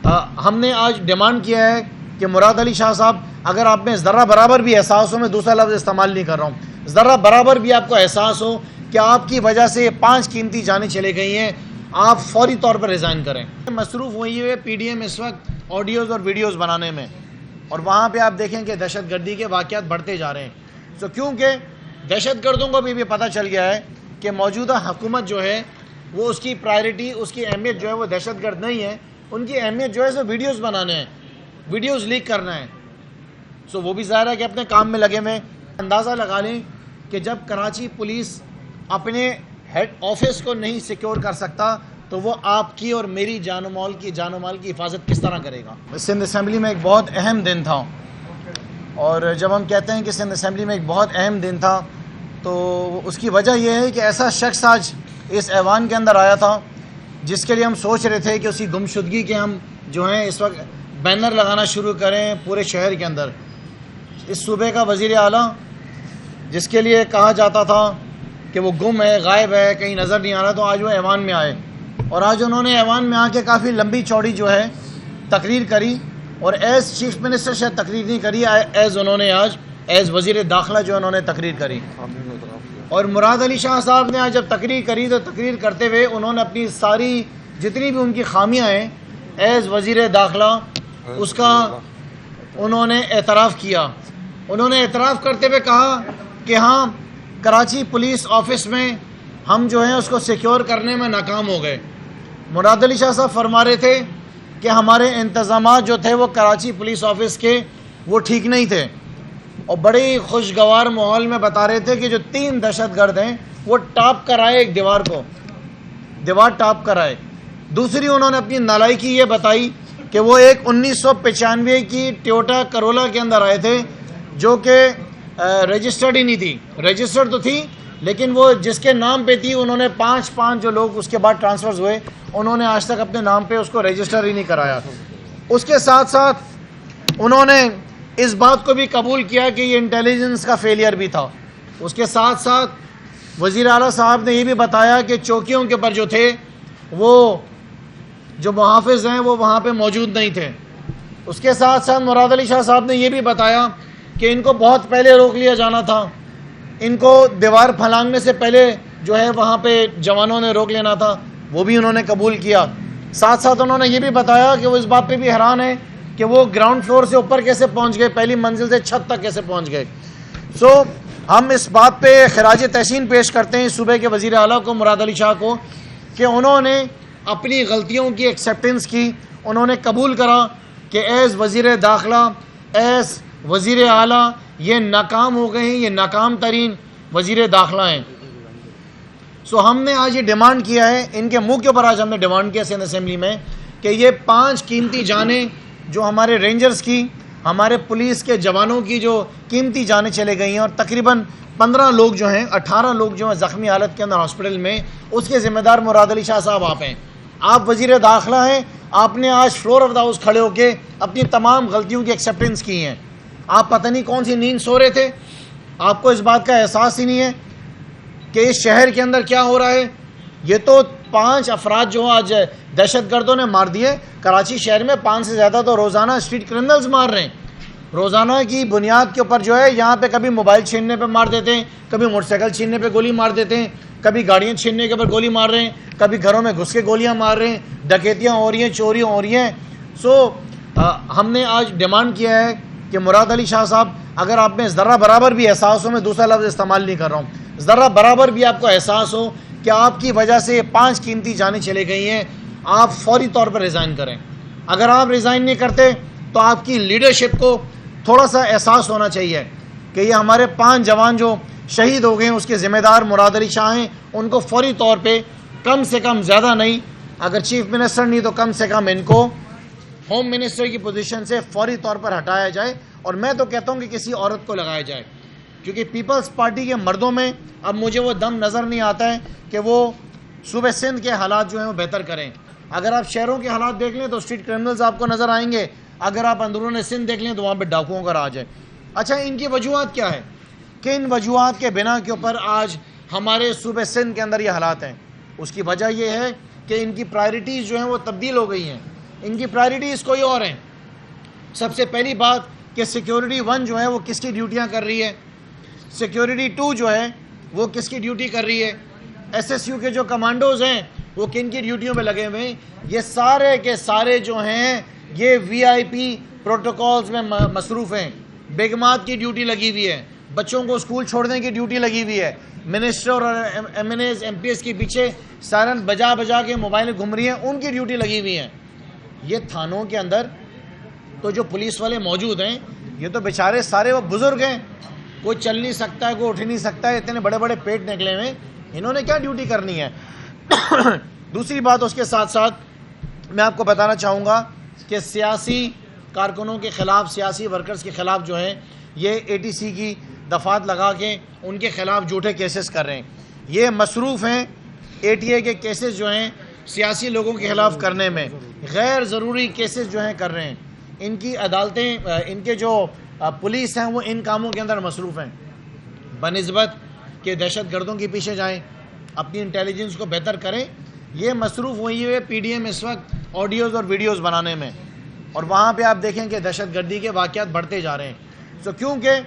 ہم نے آج ڈیمانڈ کیا ہے کہ مراد علی شاہ صاحب، اگر آپ میں ذرہ برابر بھی احساس ہو، میں دوسرا لفظ استعمال نہیں کر رہا ہوں، ذرہ برابر بھی آپ کو احساس ہو کہ آپ کی وجہ سے 5 قیمتی جانیں چلے گئی ہیں، آپ فوری طور پر ریزائن کریں۔ مصروف ہوئی ہوئے پی ڈی ایم اس وقت آڈیوز اور ویڈیوز بنانے میں، اور وہاں پہ آپ دیکھیں کہ دہشت گردی کے واقعات بڑھتے جا رہے ہیں۔ کیونکہ دہشت گردوں کو بھی پتہ چل گیا ہے کہ موجودہ حکومت جو ہے وہ اس کی پرائرٹی، اس کی اہمیت جو ہے وہ دہشت گرد نہیں ہے، ان کی اہمیت جو ہے وہ ویڈیوز بنانے ہیں، ویڈیوز لیک کرنا ہے۔ وہ بھی ظاہر ہے کہ اپنے کام میں لگے ہوئے۔ اندازہ لگا لیں کہ جب کراچی پولیس اپنے ہیڈ آفس کو نہیں سیکیور کر سکتا تو وہ آپ کی اور میری جان و مال کی حفاظت کس طرح کرے گا۔ سندھ اسمبلی میں ایک بہت اہم دن تھا، اور جب ہم کہتے ہیں کہ سندھ اسمبلی میں ایک بہت اہم دن تھا تو اس کی وجہ یہ ہے کہ ایسا شخص آج اس ایوان کے اندر آیا تھا جس کے لیے ہم سوچ رہے تھے کہ اسی گمشدگی کے ہم جو ہیں اس وقت بینر لگانا شروع کریں پورے شہر کے اندر۔ اس صوبے کا وزیر اعلیٰ جس کے لیے کہا جاتا تھا کہ وہ گم ہے، غائب ہے، کہیں نظر نہیں آ رہا، تو آج وہ ایوان میں آئے، اور آج انہوں نے ایوان میں آ کے کافی لمبی چوڑی جو ہے تقریر کری، اور ایز چیف منسٹر شاید تقریر نہیں کری، انہوں نے آج ایز وزیر داخلہ جو انہوں نے تقریر کری۔ اور مراد علی شاہ صاحب نے آج جب تقریر کری تو تقریر کرتے ہوئے انہوں نے اپنی ساری جتنی بھی ان کی خامیاں ہیں ایز وزیر داخلہ اس کا انہوں نے اعتراف کیا۔ انہوں نے اعتراف کرتے ہوئے کہا کہ ہاں، کراچی پولیس آفس میں ہم جو ہیں اس کو سیکیور کرنے میں ناکام ہو گئے۔ مراد علی شاہ صاحب فرما رہے تھے کہ ہمارے انتظامات جو تھے وہ کراچی پولیس آفس کے وہ ٹھیک نہیں تھے، اور بڑے خوشگوار ماحول میں بتا رہے تھے کہ جو 3 دہشت گرد ہیں وہ ٹاپ کر آئے، ایک دیوار ٹاپ کر آئے۔ دوسری انہوں نے اپنی نالائکی یہ بتائی کہ وہ ایک 1995 کی ٹویوٹا کرولا کے اندر آئے تھے جو کہ رجسٹرڈ ہی نہیں تھی، رجسٹرڈ تو تھی لیکن وہ جس کے نام پہ تھی انہوں نے 5 جو لوگ اس کے بعد ٹرانسفرز ہوئے انہوں نے آج تک اپنے نام پہ اس کو رجسٹر ہی نہیں کرایا۔ اس کے ساتھ ساتھ انہوں نے اس بات کو بھی قبول کیا کہ یہ انٹیلیجنس کا فیلئر بھی تھا۔ اس کے ساتھ ساتھ وزیر اعلیٰ صاحب نے یہ بھی بتایا کہ چوکیوں کے اوپر جو تھے وہ جو محافظ ہیں وہ وہاں پہ موجود نہیں تھے۔ اس کے ساتھ ساتھ مراد علی شاہ صاحب نے یہ بھی بتایا کہ ان کو بہت پہلے روک لیا جانا تھا، ان کو دیوار پھلانگنے سے پہلے جو ہے وہاں پہ جوانوں نے روک لینا تھا، وہ بھی انہوں نے قبول کیا۔ ساتھ ساتھ انہوں نے یہ بھی بتایا کہ وہ اس بات پہ بھی حیران ہے کہ وہ گراؤنڈ فلور سے اوپر کیسے پہنچ گئے، پہلی منزل سے چھت تک کیسے پہنچ گئے۔ ہم اس بات پہ خراج تحسین پیش کرتے ہیں صوبے کے وزیر اعلیٰ کو، مراد علی شاہ کو، کہ انہوں نے اپنی غلطیوں کی ایکسیپٹنس کی، انہوں نے قبول کرا کہ ایز وزیر داخلہ، ایز وزیر اعلیٰ یہ ناکام ہو گئے ہیں، یہ ناکام ترین وزیر داخلہ ہیں۔ ہم نے آج یہ ڈیمانڈ کیا ہے، ان کے منہ کے اوپر آج ہم نے ڈیمانڈ کیا سندھ اسمبلی میں کہ یہ 5 قیمتی جانیں جو ہمارے رینجرز کی، ہمارے پولیس کے جوانوں کی جو قیمتی جانیں چلے گئی ہیں، اور تقریباً 15 لوگ جو ہیں، 18 لوگ جو ہیں زخمی حالت کے اندر ہاسپٹل میں، اس کے ذمہ دار مراد علی شاہ صاحب آپ ہیں، آپ وزیر داخلہ ہیں۔ آپ نے آج فلور آف دا ہاؤس کھڑے ہو کے اپنی تمام غلطیوں کی ایکسیپٹنس کی ہیں۔ آپ پتہ نہیں کون سی نیند سو رہے تھے، آپ کو اس بات کا احساس ہی نہیں ہے کہ اس شہر کے اندر کیا ہو رہا ہے۔ یہ تو 5 افراد جو آج دہشت گردوں نے مار دیے کراچی شہر میں، 5 سے زیادہ تو روزانہ اسٹریٹ کرمنلز مار رہے ہیں، روزانہ کی بنیاد کے اوپر جو ہے یہاں پہ کبھی موبائل چھیننے پہ مار دیتے ہیں، کبھی موٹر سائیکل چھیننے پہ گولی مار دیتے ہیں، کبھی گاڑیاں چھیننے کے اوپر گولی مار رہے ہیں، کبھی گھروں میں گھس کے گولیاں مار رہے ہیں، ڈکیتیاں ہو رہی ہیں، چوریاں ہو رہی ہیں۔ ہم نے آج ڈیمانڈ کیا ہے کہ مراد علی شاہ صاحب، اگر آپ میں ذرہ برابر بھی احساس ہو، میں دوسرا لفظ استعمال نہیں کر رہا ہوں، ذرہ برابر بھی آپ کو احساس ہو کہ آپ کی وجہ سے 5 قیمتی جانیں چلے گئی ہیں، آپ فوری طور پر ریزائن کریں۔ اگر آپ ریزائن نہیں کرتے تو آپ کی لیڈرشپ کو تھوڑا سا احساس ہونا چاہیے کہ یہ ہمارے 5 جوان جو شہید ہو گئے ہیں اس کے ذمہ دار مراد علی شاہ ہیں، ان کو فوری طور پہ کم سے کم، زیادہ نہیں، اگر چیف منسٹر نہیں تو کم سے کم ان کو ہوم منسٹر کی پوزیشن سے فوری طور پر ہٹایا جائے، اور میں تو کہتا ہوں کہ کسی عورت کو لگایا جائے، کیونکہ پیپلز پارٹی کے مردوں میں اب مجھے وہ دم نظر نہیں آتا ہے کہ وہ صوبہ سندھ کے حالات جو ہیں وہ بہتر کریں۔ اگر آپ شہروں کے حالات دیکھ لیں تو اسٹریٹ کرمنلز آپ کو نظر آئیں گے، اگر آپ اندرون سندھ دیکھ لیں تو وہاں پہ ڈاکوؤں کا راج ہے۔ اچھا، ان کی وجوہات کیا ہے؟ کہ ان وجوہات کے بنا کے اوپر آج ہمارے صوبہ سندھ کے اندر یہ حالات ہیں؟ اس کی وجہ یہ ہے کہ ان کی پرائرٹیز جو ہیں وہ تبدیل ہو گئی ہیں۔ ان کی پرائرٹیز کوئی اور ہیں. سب سے پہلی بات کہ سیکیورٹی 1 جو ہے وہ کس کی ڈیوٹیاں کر رہی ہے, سیکیورٹی 2 جو ہے وہ کس کی ڈیوٹی کر رہی ہے, ایس ایس یو کے جو کمانڈوز ہیں وہ کن کی ڈیوٹیوں میں لگے ہوئے ہیں. یہ سارے کے سارے جو ہیں یہ وی آئی پی پروٹوکولز میں مصروف ہیں. بیگمات کی ڈیوٹی لگی ہوئی ہے, بچوں کو اسکول چھوڑنے کی ڈیوٹی لگی ہوئی ہے, منسٹر اور M N A's M P S کے پیچھے سائرن بجا بجا کے موبائل گھوم رہی ہیں, ان کی ڈیوٹی لگی ہوئی ہیں. یہ تھانوں کے اندر تو جو پولیس والے موجود ہیں یہ تو بیچارے سارے وہ بزرگ ہیں, کوئی چل نہیں سکتا ہے, کوئی اٹھ نہیں سکتا ہے, اتنے بڑے بڑے پیٹ نکلے ہوئے, انہوں نے کیا ڈیوٹی کرنی ہے. دوسری بات اس کے ساتھ ساتھ میں آپ کو بتانا چاہوں گا کہ سیاسی کارکنوں کے خلاف, سیاسی ورکرز کے خلاف جو ہے یہ اے ٹی سی کی دفعات لگا کے ان کے خلاف جھوٹے کیسز کر رہے ہیں. یہ مصروف ہیں اے ٹی اے کے کیسز جو ہیں سیاسی لوگوں کے خلاف کرنے میں, غیر ضروری کیسز جو ہیں کر رہے ہیں. ان کی عدالتیں, ان کے جو پولیس ہیں وہ ان کاموں کے اندر مصروف ہیں بنسبت کہ دہشت گردوں کے پیچھے جائیں, اپنی انٹیلیجنس کو بہتر کریں. یہ مصروف ہوئی ہوئے پی ڈی ایم اس وقت آڈیوز اور ویڈیوز بنانے میں, اور وہاں پہ آپ دیکھیں کہ دہشت گردی کے واقعات بڑھتے جا رہے ہیں. کیونکہ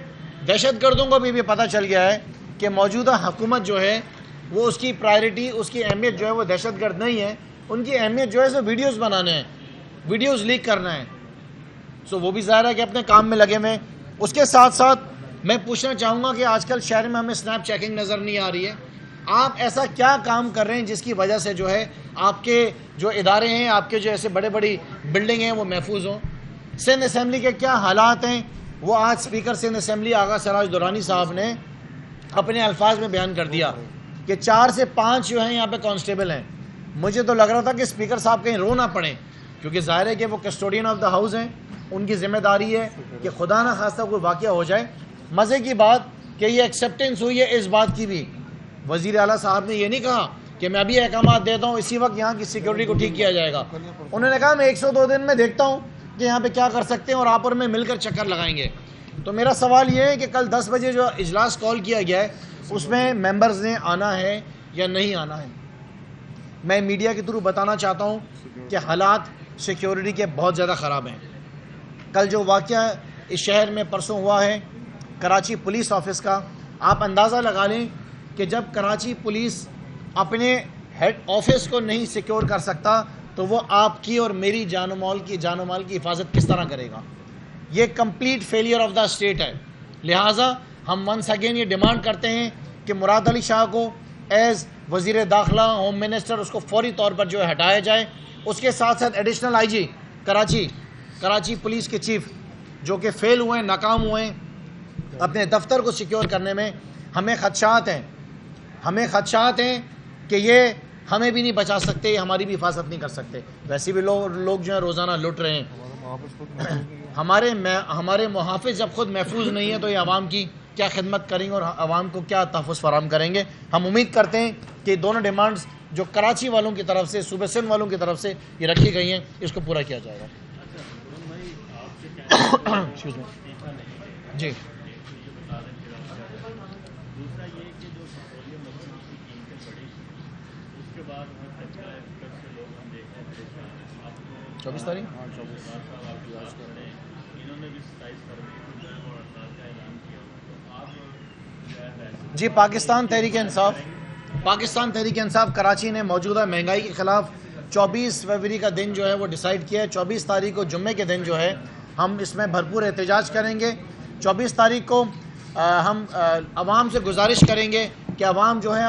دہشت گردوں کو بھی پتہ چل گیا ہے کہ موجودہ حکومت جو ہے وہ اس کی پرائرٹی, اس کی اہمیت جو ہے وہ دہشت گرد نہیں ہے, ان کی اہمیت جو ہے سو ویڈیوز بنانے ہیں, ویڈیوز لیک کرنا ہے. وہ بھی ظاہر ہے کہ اپنے کام میں لگے ہوئے ہیں. اس کے ساتھ ساتھ میں پوچھنا چاہوں گا کہ آج کل شہر میں ہمیں سنیپ چیکنگ نظر نہیں آ رہی ہے. آپ ایسا کیا کام کر رہے ہیں جس کی وجہ سے جو ہے آپ کے جو ادارے ہیں, آپ کے جو ایسے بڑے بڑی بلڈنگ ہیں وہ محفوظ ہوں. سندھ اسمبلی کے کیا حالات ہیں وہ آج اسپیکر سندھ اسمبلی آغا سراج درانی صاحب نے اپنے الفاظ میں بیان کر دیا کہ 4 سے 5 جو ہیں یہاں پہ کانسٹیبل ہیں. مجھے تو لگ رہا تھا کہ اسپیکر صاحب کہیں رو نہ پڑیں, کیونکہ ظاہر ہے کہ وہ کسٹوڈین آف دا ہاؤس ہیں, ان کی ذمہ داری ہے کہ خدا نہ خواستہ کوئی واقعہ ہو جائے. مزے کی بات کہ یہ ایکسیپٹنس ہوئی ہے اس بات کی بھی, وزیر اعلیٰ صاحب نے یہ نہیں کہا کہ میں ابھی احکامات دیتا ہوں اسی وقت یہاں کی سیکیورٹی کو ٹھیک کیا جائے گا. انہوں نے کہا میں 102 دن میں دیکھتا ہوں کہ یہاں پہ کیا کر سکتے ہیں اور آپ اور میں مل کر چکر لگائیں گے. تو میرا سوال یہ ہے کہ کل 10 بجے جو اجلاس کال کیا گیا ہے اس میں ممبرز نے آنا ہے یا نہیں آنا ہے. میں میڈیا کے تھرو بتانا چاہتا ہوں کہ حالات سیکیورٹی کے بہت زیادہ خراب ہیں. کل جو واقعہ اس شہر میں پرسوں ہوا ہے کراچی پولیس آفس کا, آپ اندازہ لگا لیں کہ جب کراچی پولیس اپنے ہیڈ آفس کو نہیں سیکیور کر سکتا تو وہ آپ کی اور میری جان و مال کی حفاظت کس طرح کرے گا. یہ complete failure of the state ہے. لہٰذا ہم ونس اگین یہ ڈیمانڈ کرتے ہیں کہ مراد علی شاہ کو ایز وزیر داخلہ, ہوم منسٹر, اس کو فوری طور پر جو ہے ہٹایا جائے. اس کے ساتھ ساتھ additional I G Karachi police کے چیف جو کہ فیل ہوئے ہیں, ناکام ہوئے ہیں اپنے دفتر کو سیکیور کرنے میں. ہمیں خدشات ہیں کہ یہ ہمیں بھی نہیں بچا سکتے, یہ ہماری بھی حفاظت نہیں کر سکتے. ویسے بھی لوگ جو ہیں روزانہ لٹ رہے ہیں. ہمارے محافظ جب خود محفوظ نہیں ہیں تو یہ عوام کی کیا خدمت کریں گے اور عوام کو کیا تحفظ فراہم کریں گے. ہم امید کرتے ہیں کہ دونوں ڈیمانڈز جو کراچی والوں کی طرف سے, صوبہ سندھ والوں کی طرف سے یہ رکھی گئی ہیں, اس کو پورا کیا جائے گا. جی چوبیس تاریخ جی پاکستان تحریک انصاف کراچی نے موجودہ مہنگائی کے خلاف 24 فروری کا دن جو ہے وہ ڈیسائیڈ کیا ہے. 24 تاریخ کو جمعے کے دن جو ہے ہم اس میں بھرپور احتجاج کریں گے. 24 تاریخ کو ہم عوام سے گزارش کریں گے کہ عوام جو ہے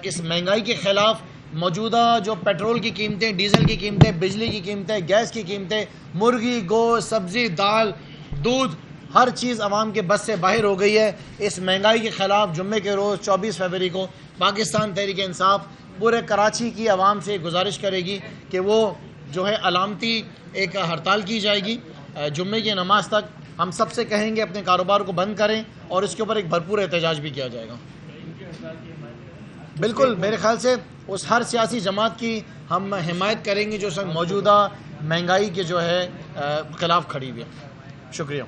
اس مہنگائی کے خلاف موجودہ جو پیٹرول کی قیمتیں, ڈیزل کی قیمتیں, بجلی کی قیمتیں, گیس کی قیمتیں, مرغی, گوشت, سبزی, دال, دودھ, ہر چیز عوام کے بس سے باہر ہو گئی ہے. اس مہنگائی کے خلاف جمعے کے روز 24 فروری کو پاکستان تحریک انصاف پورے کراچی کی عوام سے گزارش کرے گی کہ وہ جو ہے علامتی ایک ہڑتال کی جائے گی جمعے کی نماز تک. ہم سب سے کہیں گے اپنے کاروبار کو بند کریں اور اس کے اوپر ایک بھرپور احتجاج بھی کیا جائے گا. بالکل میرے خیال سے اس ہر سیاسی جماعت کی ہم حمایت کریں گے جو موجودہ مہنگائی کے جو ہے خلاف کھڑی ہوئی ہے. شکریہ.